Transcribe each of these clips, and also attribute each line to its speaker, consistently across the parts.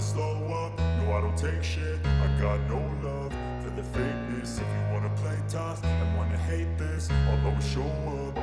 Speaker 1: slow up, no I don't take shit. I got no love for the fakeness. If you wanna play tough and wanna hate this, I'll always show up.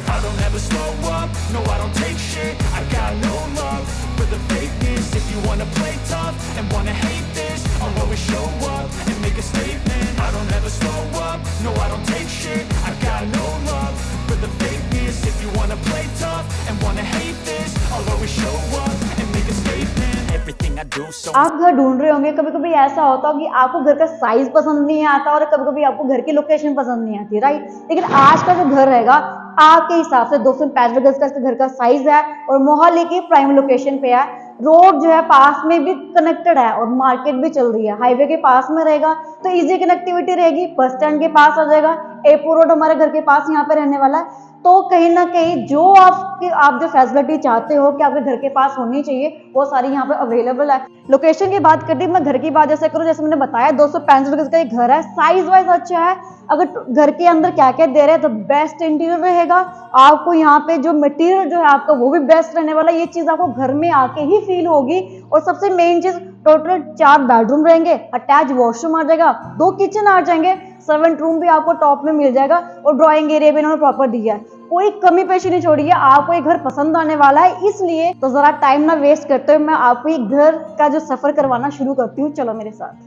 Speaker 1: I don't ever slow up, no I don't take shit. I got no love for the fakeness. If you wanna play tough and wanna hate this, I'll always show up and make a statement. I don't ever slow up, no I don't take shit. I got no love for the fakeness. If you wanna play tough and wanna hate this, I'll always show up and make a statement. Everything I do so
Speaker 2: आप घर ढूंढ रहे होंगे, कभी कभी ऐसा होता हो कि आपको घर का साइज पसंद नहीं आता और कभी कभी आपको घर की लोकेशन पसंद नहीं आती, राइट। लेकिन आज का जो घर रहेगा आपके हिसाब से 265 गज का इसका घर का साइज है और मोहाली की प्राइम लोकेशन पे है। रोड जो है पास में भी कनेक्टेड है और मार्केट भी चल रही है, हाईवे के पास में रहेगा तो इजी कनेक्टिविटी रहेगी, बस स्टैंड के पास आ जाएगा, एयरपोर्ट रोड हमारे घर के पास यहाँ पे रहने वाला है। तो कहीं ना कहीं जो आप जो फैसिलिटी चाहते हो कि आपके घर के पास होनी चाहिए वो सारी यहाँ पे अवेलेबल है। लोकेशन की बात करती हूँ मैं, घर की बात जैसे करूँ, जैसे मैंने बताया 265 गज का एक घर है, साइज वाइज अच्छा है। अगर घर के अंदर क्या क्या दे रहे हैं तो बेस्ट इंटीरियर रहेगा, आपको यहाँ पे जो मटेरियल जो है आपका वो भी बेस्ट रहने वाला है। ये चीज आपको घर में आके ही फील होगी। और सबसे मेन चीज, टोटल 4 बेडरूम रहेंगे, अटैच वॉशरूम आ जाएगा, 2 किचन आ जाएंगे, सर्वेंट रूम भी आपको टॉप में मिल जाएगा और ड्राइंग एरिया भी इन्होंने प्रॉपर दिया है। कोई कमी पेशी नहीं छोड़ी है, आपको ये घर पसंद आने वाला है। इसलिए तो जरा टाइम ना वेस्ट करते हुए मैं आपको ये घर का जो सफर करवाना शुरू करती हूँ, चलो मेरे साथ।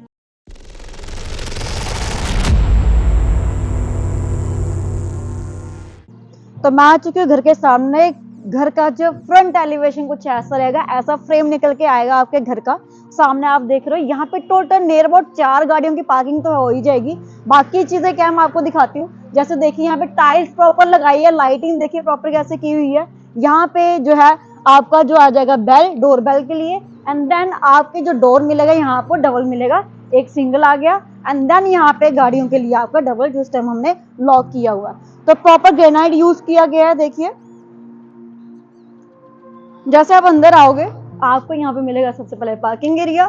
Speaker 2: तो मैं आ चुकी हूँ घर के सामने। घर का जो फ्रंट एलिवेशन कुछ ऐसा रहेगा, ऐसा फ्रेम निकल के आएगा आपके घर का। सामने आप देख रहे हो यहाँ पे टोटल नियर अबाउट 4 गाड़ियों की पार्किंग तो हो ही जाएगी। बाकी चीजें क्या मैं आपको दिखाती हूँ। जैसे देखिए यहाँ पे टाइल्स प्रॉपर लगाई है, लाइटिंग देखिए प्रॉपर कैसे की हुई है। यहाँ पे जो है आपका जो आ जाएगा बेल, डोर बेल के लिए। एंड देन आपके जो डोर मिलेगा यहाँ आपको डबल मिलेगा, एक सिंगल आ गया। एंड देन यहाँ पे गाड़ियों के लिए आपका डबल, जिस टाइम हमने लॉक किया हुआ है। तो प्रॉपर ग्रेनाइट यूज किया गया है। देखिए जैसे आप अंदर आओगे आपको यहाँ पे मिलेगा सबसे पहले पार्किंग एरिया।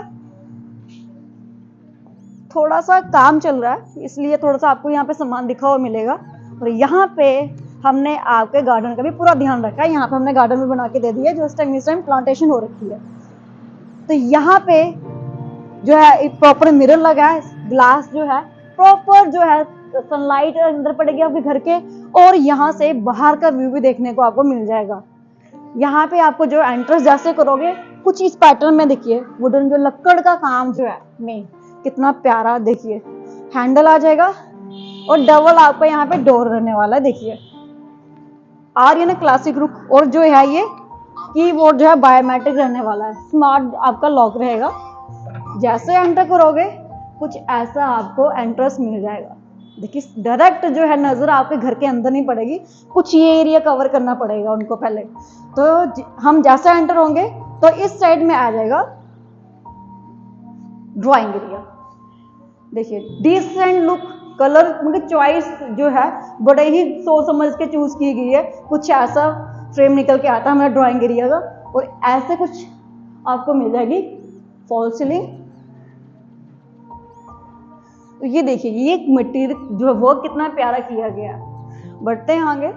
Speaker 2: थोड़ा सा काम चल रहा है इसलिए थोड़ा सा आपको यहाँ पे सामान दिखा हुआ मिलेगा। और यहाँ पे हमने आपके गार्डन का भी पूरा ध्यान रखा है। यहाँ पे हमने गार्डन भी बना के दे दिया, जो इस टाइम प्लांटेशन हो रखी है। तो यहाँ पे जो है प्रॉपर मिरर लगा है, ग्लास जो है प्रॉपर जो है सनलाइट अंदर पड़ेगी आपके घर के। और यहाँ से बाहर का व्यू भी देखने को आपको मिल जाएगा। यहाँ पे आपको जो एंट्रेंस जैसे करोगे कुछ इस पैटर्न में, देखिए वुडन जो लक्कड़ का काम जो है मेन कितना प्यारा, देखिए हैंडल आ जाएगा और डबल आपका यहाँ पे डोर रहने वाला है। देखिए आ रही है ना क्लासिक लुक। और जो है ये कीबोर्ड जो है बायोमेट्रिक रहने वाला है, स्मार्ट आपका लॉक रहेगा। जैसे एंटर करोगे कुछ ऐसा आपको एंट्रेंस मिल जाएगा। देखिए डायरेक्ट जो है नजर आपके घर के अंदर नहीं पड़ेगी, कुछ ये एरिया कवर करना पड़ेगा उनको पहले। तो हम जैसे एंटर होंगे तो इस साइड में आ जाएगा ड्राइंग एरिया। देखिए डिसेंट लुक, कलर मतलब चॉइस जो है बड़े ही सोच समझ के चूज की गई है। कुछ ऐसा फ्रेम निकल के आता है हमारा ड्राइंग एरिया का। और ऐसे कुछ आपको मिल जाएगी फॉल सीलिंग। तो ये देखिए ये मटेरियल जो वर्क कितना प्यारा किया गया। बढ़ते हैं आगे,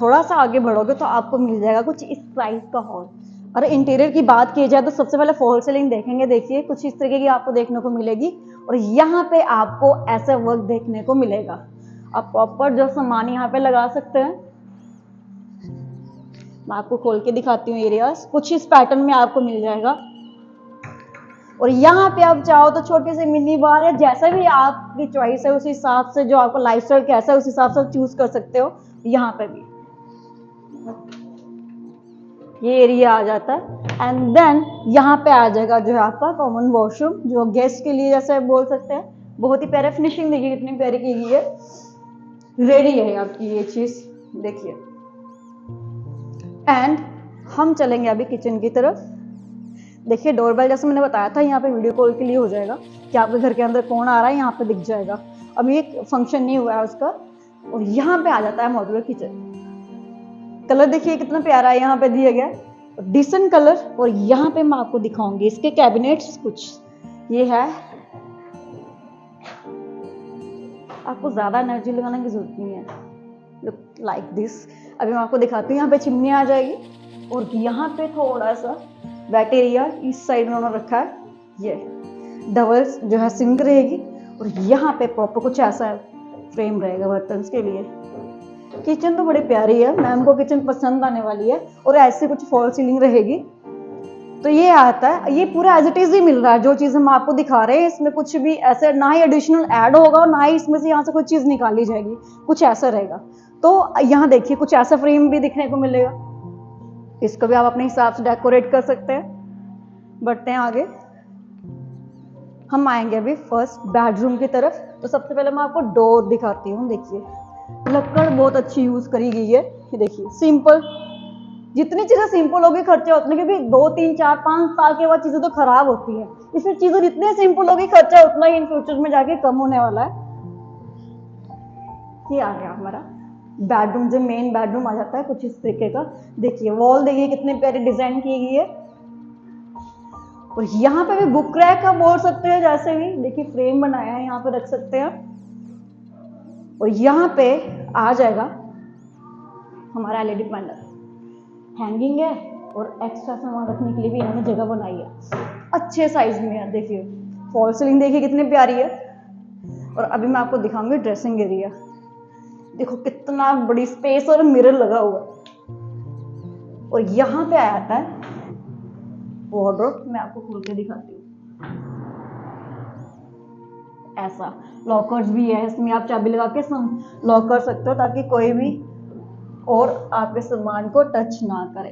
Speaker 2: थोड़ा सा आगे बढ़ोगे तो आपको मिल जाएगा कुछ इस साइज का हॉल। और इंटीरियर की बात की जाए तो सबसे पहले फॉल सीलिंग देखेंगे। देखिए कुछ इस तरीके की आपको देखने को मिलेगी और यहाँ पे आपको ऐसा वर्क देखने को मिलेगा। आप प्रॉपर जो सामान यहाँ पे लगा सकते हैं। मैं आपको खोल के दिखाती हूँ एरियाज, कुछ इस पैटर्न में आपको मिल जाएगा। और यहाँ पे आप चाहो तो छोटे से मिनी बार या जैसा भी आपकी चॉइस है उस हिसाब से, जो आपका लाइफस्टाइल कैसा है उस हिसाब से चूज कर सकते हो। यहाँ पे भी ये एरिया आ जाता है। एंड देन यहाँ पे आ जाएगा जो है आपका कॉमन वॉशरूम, जो गेस्ट के लिए जैसे बोल सकते हैं। बहुत ही प्यारा फिनिशिंग देखिए कितनी प्यारी की गई है। रेडी है आपकी ये चीज, देखिए। एंड हम चलेंगे अभी किचन की तरफ। देखिए डोरबेल जैसे मैंने बताया था यहाँ पे वीडियो कॉल के लिए हो जाएगा कि आपके घर के अंदर कौन आ रहा है यहाँ पे दिख जाएगा। अभी एक फंक्शन नहीं हुआ है उसका। और यहाँ पे आ जाता है मॉड्यूलर किचन। कलर देखिए कितना प्यारा है यहाँ पे दिया गया, डिसेंट कलर। और यहाँ पे मैं आपको दिखाऊंगी इसके कैबिनेट्स कुछ ये है। आपको ज्यादा एनर्जी लगाने की जरूरत नहीं है, लुक लाइक दिस। अभी मैं आपको दिखाती हूँ। यहाँ पे चिमनी आ जाएगी और यहाँ पे थोड़ा सा बैट एरिया इस साइड उन्होंने रखा है, ये डबल जो है सिंक रहेगी और यहाँ पे प्रॉपर कुछ ऐसा फ्रेम रहेगा बर्तन के लिए। किचन तो बड़ी प्यारी है, मैम को किचन पसंद आने वाली है और ऐसे कुछ फॉल सीलिंग रहेगी। तो ये आता है, ये पूरा एज इट इज ही मिल रहा है, जो चीज़ हम आपको दिखा रहे हैं इसमें कुछ भी ऐसे ना ही एडिशनल ऐड होगा और ना ही इसमें से यहाँ से कोई चीज़ निकाली जाएगी, कुछ ऐसा रहेगा। तो यहाँ देखिए कुछ ऐसा फ्रेम भी दिखने को मिलेगा, इसको भी आप अपने हिसाब से डेकोरेट कर सकते हैं। बढ़ते हैं आगे, हम आएंगे अभी फर्स्ट बेडरूम की तरफ। तो सबसे पहले मैं आपको डोर दिखाती हूँ। देखिए लकड़ बहुत अच्छी यूज करी गई है, ये देखिए सिंपल, जितनी चीजें सिंपल होगी खर्चा उतने, क्योंकि 2, 3, 4, 5 साल के बाद चीजें तो खराब होती हैं, इसमें चीजें जितनी सिंपल होगी खर्चा उतना ही इन फ्यूचर में जाके कम होने वाला है। ये आ गया हमारा बेडरूम, जो मेन बेडरूम आ जाता है कुछ इस तरीके का। देखिए वॉल देखिए कितने प्यारे डिजाइन की गई है और यहाँ पे भी बुक रैक आप बोल सकते हैं, जैसे भी देखिए फ्रेम बनाया है यहाँ पे रख सकते हैं। और यहाँ पे आ जाएगा हमारा एलईडी पैनल, हैंगिंग है और एक्स्ट्रा सामान रखने के लिए भी इन्होंने जगह बनाई है, अच्छे साइज में है। देखिए फॉल सीलिंग देखिए कितनी प्यारी है। और अभी मैं आपको दिखाऊंगी ड्रेसिंग एरिया, देखो कितना बड़ी स्पेस और मिरर लगा हुआ है। और यहाँ पे आया था वार्डरोब, मैं आपको खोल के दिखाती हूँ। ऐसा लॉकर्स भी है, इसमें आप चाबी लगा के लॉक कर सकते हो ताकि कोई भी और आपके सामान को टच ना करे।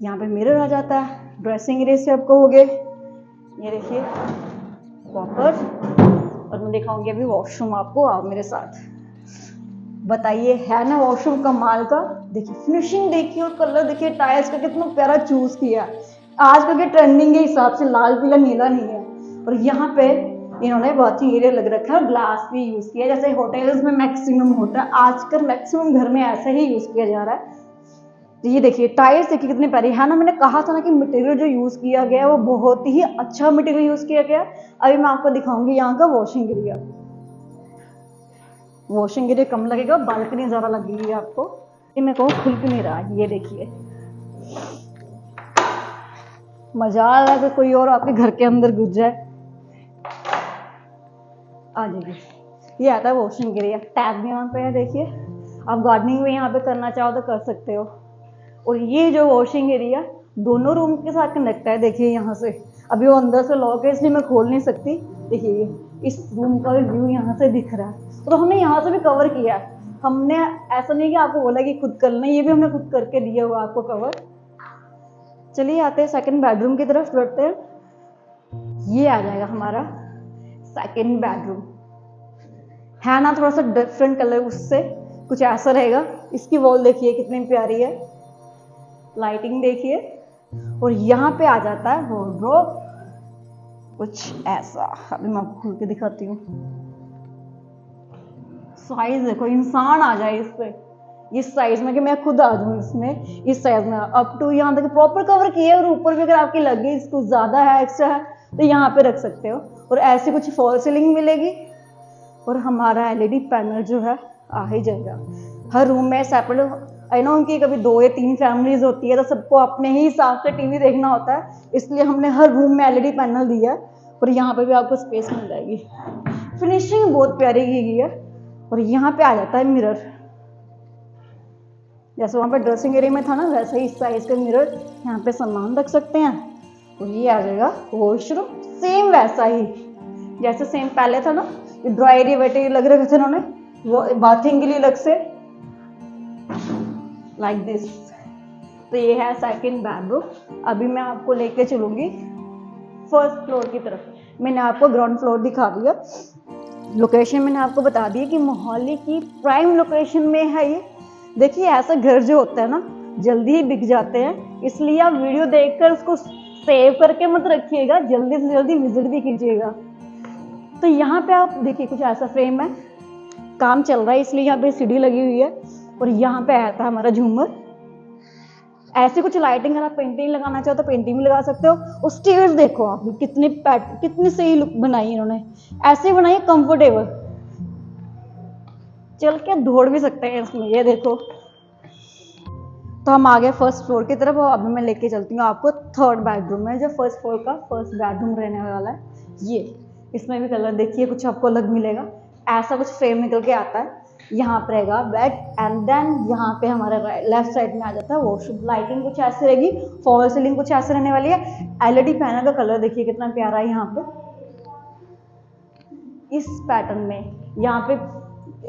Speaker 2: यहाँ पे मिरर आ जाता है, ड्रेसिंग एरिया से आपको हो गए, ये देखिए लॉकर्स। और मैं दिखाऊंगी अभी वॉशरूम आपको, आओ मेरे साथ। बताइए है ना वॉशरूम कमाल का। देखिए फिनिशिंग देखिए और कलर देखिए, टाइल्स का कितना प्यारा चूज किया। आजकल के ट्रेंडिंग के हिसाब से लाल पीला नीला नहीं है। और यहाँ पे इन्होंने वॉचिंग एरिया लग रखा है और ग्लास भी यूज किया, जैसे होटल्स में मैक्सिमम होता है, आजकल मैक्सिमम घर में ऐसा ही यूज किया जा रहा है। तो ये देखिए टाइल्स देखिए कितनी प्यारी है ना, मैंने कहा था ना कि मटेरियल जो यूज किया गया है वो बहुत ही अच्छा मटेरियल यूज किया गया। अभी मैं आपको दिखाऊंगी यहाँ का वॉशिंग एरिया। वॉशिंग एरिया कम लगेगा, बालकनी ज्यादा लगेगी आपको। ये मेरे को खुल क्यों नहीं रहा, ये देखिए मजा आ रहा है कि कोई और आपके घर के अंदर घुस जाए। आ जाइए, ये आता है वॉशिंग एरिया, टैब भी यहाँ पे है। देखिए आप गार्डनिंग भी यहाँ पे करना चाहो तो कर सकते हो। और ये जो वॉशिंग एरिया दोनों रूम के साथ कनेक्ट है, देखिए यहाँ से। अभी वो अंदर से लॉक है इसलिए मैं खोल नहीं सकती। देखिए इस रूम का व्यू यहाँ से दिख रहा है। तो हमने यहाँ से भी कवर किया है, हमने ऐसा नहीं कि आपको बोला कि खुद कर लें, ये भी हमने खुद करके दिया हुआ आपको कवर। चलिए आते हैं सेकंड बेडरूम की तरफ बढ़ते हैं। ये आ जाएगा हमारा सेकंड बेडरूम, है ना थोड़ा सा डिफरेंट कलर, उससे कुछ ऐसा रहेगा। इसकी वॉल देखिए कितनी प्यारी है, लाइटिंग देखिए। और यहाँ पे आ जाता है वार्डरोब कुछ ऐसा, अभी मैं आपको खोल के दिखाती हूँ। साइज देखो, इंसान आ जाए इस पे, इस साइज में कि मैं खुद आ जाऊँ इसमें, इस साइज में अप टू यहाँ तक प्रॉपर कवर किया है। और ऊपर भी अगर आपकी लगे कुछ ज्यादा है एक्स्ट्रा है तो यहाँ पे रख सकते हो। और ऐसी कुछ फॉल सीलिंग मिलेगी और हमारा एलईडी पैनल जो है आ ही जाएगा। हर रूम में सेपरेट, आई नो कि कभी 2 या 3 फैमिलीज होती है तो सबको अपने ही हिसाब से टीवी देखना होता है, इसलिए हमने हर रूम में एलईडी पैनल दिया है। और यहाँ पे भी आपको स्पेस मिल जाएगी, फिनिशिंग बहुत प्यारी की गई है। और यहाँ पे आ जाता है मिरर, जैसे वहाँ पे ड्रेसिंग एरिया में था ना वैसे ही इस साइज का मिरर यहाँ पे सामान रख सकते हैं। और ये आ जाएगा वॉशरूम, सेम वैसा ही जैसे सेम पहले था ना, ये ड्राई एरिया वेट एरिया लग रखे थे उन्होंने, वो बाथिंग के लिए अलग से, लाइक दिस। तो ये है सेकंड बेडरूम। अभी मैं आपको लेके चलूंगी फर्स्ट फ्लोर की तरफ। मैंने आपको ग्राउंड फ्लोर दिखा दिया, लोकेशन मैंने आपको बता दी कि मोहाली की प्राइम लोकेशन में है ये। देखिए ऐसा घर जो होता है ना जल्दी ही बिक जाते हैं, इसलिए आप वीडियो देखकर उसको सेव करके मत रखिएगा, जल्दी से जल्दी विजिट भी कीजिएगा। तो यहाँ पे आप देखिए कुछ ऐसा फ्रेम है, काम चल रहा है इसलिए यहाँ पे सीढ़ी लगी हुई है। और यहाँ पे आया था हमारा झूमर। ऐसे कुछ लाइटिंग अगर आप पेंटिंग लगाना चाहो तो पेंटिंग भी लगा सकते हो। और स्टेयर्स देखो आप कितनी सही लुक बनाई इन्होंने, ऐसे बनाई है कंफर्टेबल, चल के दौड़ भी सकते हैं इसमें। ये देखो तो हम आ गए फर्स्ट फ्लोर की तरफ और अभी मैं लेके चलती हूँ आपको थर्ड बेडरूम में, जो फर्स्ट फ्लोर का फर्स्ट बेडरूम रहने वाला है ये। इसमें भी कलर देखिए कुछ आपको अलग मिलेगा, ऐसा कुछ फ्रेम निकल के आता है। यहाँ पर रहेगा बेड एंड देन यहाँ पे हमारे लेफ्ट साइड में आ जाता है वॉशरूम। लाइटिंग कुछ ऐसी रहेगी, फॉल सीलिंग कुछ ऐसे रहने वाली है। एलईडी पैनल का कलर देखिए कितना प्यारा है यहाँ पे इस पैटर्न में। यहाँ पे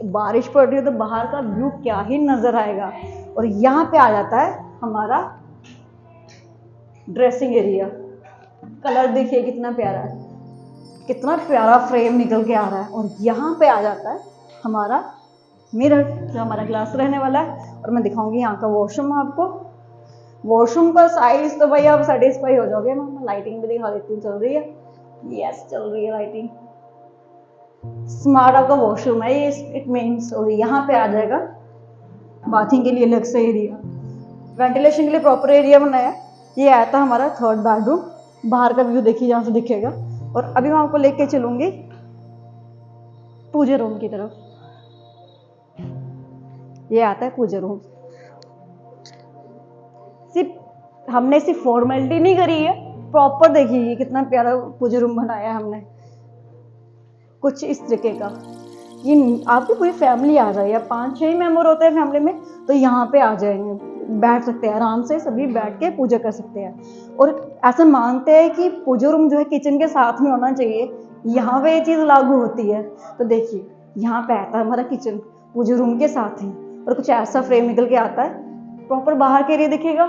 Speaker 2: बारिश पड़ रही है तो बाहर का व्यू क्या ही नजर आएगा। और यहाँ पे आ जाता है हमारा ड्रेसिंग एरिया। कलर देखिए कितना प्यारा है, कितना प्यारा फ्रेम निकल के आ रहा है। और यहाँ पे आ जाता है हमारा मिरर, जो हमारा ग्लास रहने वाला है। और मैं दिखाऊंगी यहाँ का वॉशरूम आपको। वॉशरूम का साइज तो भाई आप सेटिस्फाई हो जाओगे। मैं लाइटिंग भी दिखा देती हूँ, चल रही है? यस चल रही है लाइटिंग। स्मार्ट आपका वॉशरूम है ये, इट मीन्स। और यहाँ पे आ जाएगा बाथिंग के लिए अलग से एरिया, वेंटिलेशन के लिए प्रॉपर एरिया बनाया। ये आया था हमारा थर्ड बेडरूम। बाहर का व्यू देखिए यहाँ से दिखेगा। और अभी मैं आपको लेके चलूंगी पूजा रूम की तरफ। ये आता है पूजा रूम। सिर्फ हमने सिर्फ फॉर्मेलिटी नहीं करी है, प्रॉपर देखिए कितना प्यारा पूजा रूम बनाया है हमने, कुछ इस तरीके का। ये आपकी पूरी फैमिली आ जाए, या 5-6 मेंबर होते हैं फैमिली में तो यहाँ पे आ जाएंगे, बैठ सकते हैं आराम से, सभी बैठ के पूजा कर सकते हैं। और ऐसा मानते हैं कि पूजा रूम जो है किचन के साथ में होना चाहिए, यहाँ पे ये चीज़ लागू होती है। तो देखिए यहाँ पे आता है हमारा किचन पूजा रूम के साथ ही। और कुछ ऐसा फ्रेम निकल के आता है, प्रॉपर बाहर के एरिया दिखेगा,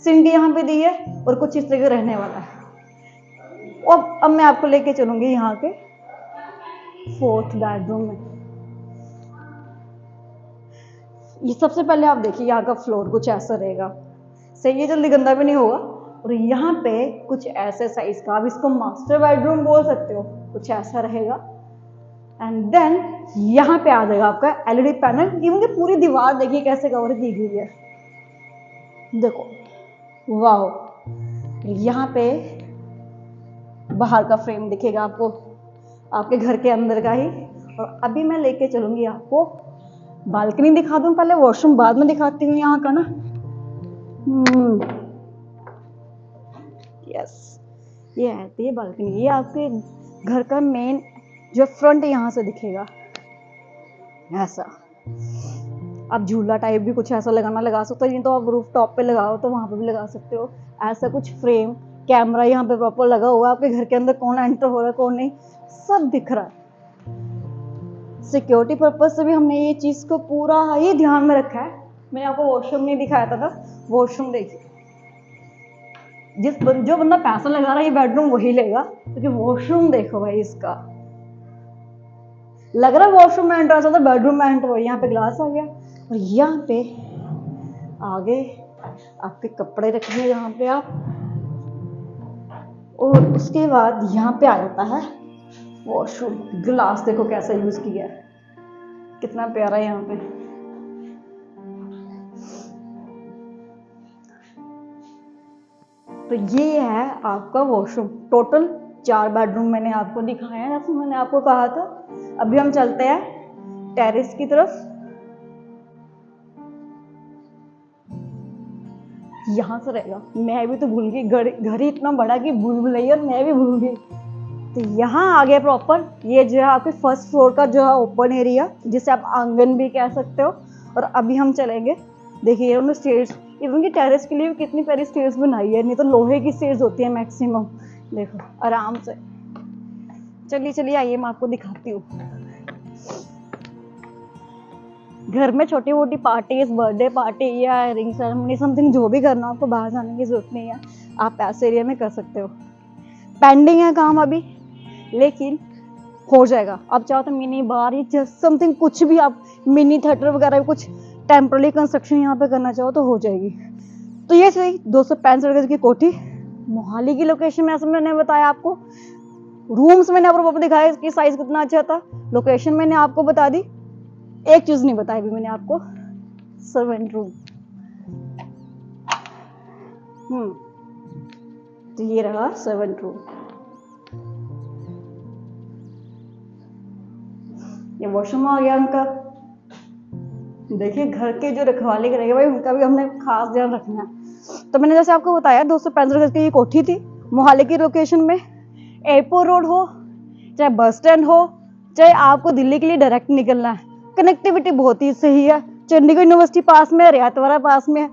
Speaker 2: सिंक यहाँ पे दी है और कुछ इस तरह का रहने वाला है। और अब मैं आपको लेके चलूंगी यहाँ के फोर्थ बेडरूम में। ये सबसे पहले आप देखिए यहाँ का फ्लोर कुछ ऐसा रहेगा, सही है, जल्दी गंदा भी नहीं होगा। और यहाँ पे कुछ ऐसे साइज का, आप इसको मास्टर बेडरूम बोल सकते हो, कुछ ऐसा रहेगा। एंड देन यहाँ पे आ जाएगा आपका एलईडी पैनल। इवन की पूरी दीवार देखिए कैसे कवर की गई है, देखो वाह। यहाँ पे बाहर का फ्रेम दिखेगा आपको, आपके घर के अंदर का ही। और अभी मैं लेके चलूंगी आपको बालकनी दिखा दूं, पहले वॉशरूम बाद में दिखाती हूँ यहाँ का ना। यस, ये आती है बालकनी। ये आपके घर का मेन जो फ्रंट यहाँ से दिखेगा ऐसा। आप झूला टाइप भी कुछ ऐसा लगाना लगा सकते हो, नहीं तो आप रूफ टॉप पे लगाओ तो वहां पे भी लगा सकते हो। ऐसा कुछ फ्रेम, कैमरा यहाँ पे प्रॉपर लगा हुआ है। आपके घर के अंदर कौन एंटर हो रहा है कौन नहीं सब दिख रहा है। सिक्योरिटी पर्पज से भी हमने ये चीज को पूरा ही ध्यान में रखा है। मैंने आपको वॉशरूम नहीं दिखाया था ना, वॉशरूम देखिए, जो बंदा पैसा लगा रहा है ये बेडरूम वही लेगा, क्योंकि वॉशरूम देखो भाई इसका लग रहा है वॉशरूम में एंटर आता था बेडरूम में एंटर हो। यहाँ पे ग्लास आ गया और यहाँ पे आगे आपके कपड़े रखेंगे यहाँ पे आप। और उसके बाद यहाँ पे आ जाता है वॉशरूम। ग्लास देखो कैसा यूज किया है, कितना प्यारा है यहाँ पे। तो ये है आपका वॉशरूम। टोटल 4 बेडरूम मैंने आपको दिखाया है, जैसे मैंने आपको कहा था। अभी हम चलते हैं टेरेस की तरफ। यहां से रहेगा, मैं भी तो भूल गई, घर ही इतना बड़ा कि भूल गई और मैं भी भूल गई। तो यहाँ आ गया प्रॉपर, ये जो है आपके फर्स्ट फ्लोर का जो है ओपन एरिया, जिसे आप आंगन भी कह सकते हो। और अभी हम चलेंगे, देखिए उन्होंने स्टेयर्स, इवन की टेरेस के लिए भी कितनी प्यारी स्टेयर्स बनाई है, नहीं तो लोहे की स्टेयर्स होती है मैक्सिमम। देखो आराम से, चलिए चलिए आइए मैं आपको दिखाती हूँ। घर में छोटी मोटी पार्टीज, बर्थडे पार्टी या रिंग सेरेमनी समथिंग जो भी करना, आपको बाहर जाने की जरूरत नहीं है, आप ऐसे एरिया में कर सकते हो। पेंडिंग है काम अभी, लेकिन हो जाएगा। आप चाहो तो मिनी बार या समथिंग कुछ भी, आप मिनी थिएटर वगैरह कुछ टेम्पररी कंस्ट्रक्शन यहाँ पे करना चाहो तो हो जाएगी। तो ये सही 265 गज की कोठी, मोहाली की लोकेशन में, ऐसा मैंने बताया आपको। रूम्स मैंने आपको दिखाया, इसकी साइज कितना अच्छा था। लोकेशन मैंने आपको बता दी, एक चीज नहीं बताई भी मैंने आपको, सर्वेंट रूम। तो ये रहा सर्वेंट रूम। ये वॉशरूम आ गया उनका। देखिए घर के जो रखवाले करेंगे भाई उनका भी हमने खास ध्यान रखना है। तो मैंने जैसे आपको बताया 265 गज की ये कोठी थी मोहाली की लोकेशन में। एयरपोर्ट रोड हो चाहे बस स्टैंड हो चाहे आपको दिल्ली के लिए डायरेक्ट निकलना है, कनेक्टिविटी बहुत ही सही है। चंडीगढ़ यूनिवर्सिटी पास में है, रियातवाड़ा पास में है,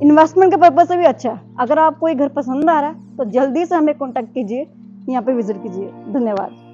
Speaker 2: इन्वेस्टमेंट के पर्पज से भी अच्छा है। अगर आपको ये घर पसंद आ रहा है तो जल्दी से हमें कॉन्टैक्ट कीजिए, यहाँ पे विजिट कीजिए। धन्यवाद।